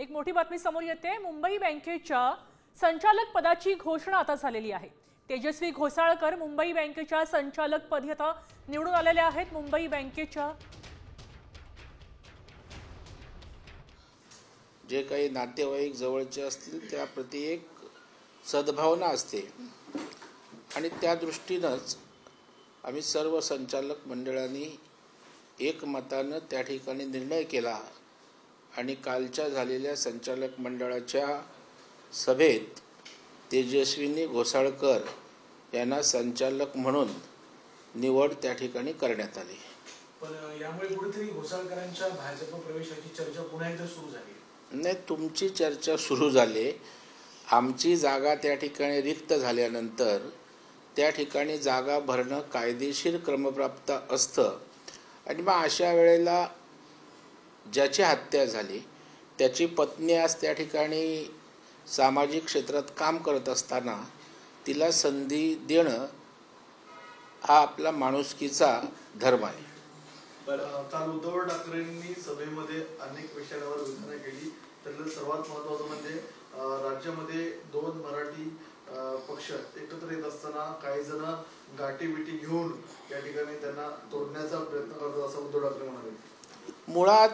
एक मोठी बातमी समोर येते। मुंबई बँकेच्या संचालक पदाची घोषणा आता झालेली आहे। तेजस्वी घोसाळकर मुंबई बँकेच्या संचालक पदी आता निवडून आलेले आहेत। मुंबई बँकेच्या जे काही नातेवाईक जवळचे असतील त्याप्रती एक सद्भावना असते आणि त्या दृष्टीनेच आम्ही सर्व संचालक मंडळांनी एकमतानं त्या ठिकाणी निर्णय केला आणि कालच्या झालेल्या संचालक मंडळाच्या सभेत तेजस्विनी घोसाळकर यांना संचालक म्हणून निवड त्या ठिकाणी करण्यात आली। पण यामुळे कुठेतरी घोसाळकरांच्या भाजप प्रवेशाची चर्चा पुन्हा एकदा सुरू झाली। नाही, तुमची चर्चा सुरू झाली। आमची जागा त्या ठिकाणी रिक्त झाल्यानंतर त्या ठिकाणी जागा भरणं कायदेशीर क्रमप्राप्त असतं आणि मग अशा वेळेला ज्याची हत्या झाली त्याची पत्नी आज त्या ठिकाणी सामाजिक क्षेत्रात काम करत असताना तिला संधी देणं हा आपला माणुसकीचा धर्म आहे। काल उद्धव ठाकरेंनी सभेमध्ये अनेक विषयांवर घोषणा केली। त्यातलं सर्वात महत्त्वाचं म्हणजे राज्यामध्ये दोन मराठी पक्ष एकत्र येत असताना काही जण गाठीबिटी घेऊन या ठिकाणी त्यांना तोडण्याचा प्रयत्न करतात असं उद्धव ठाकरे म्हणाले। मुळात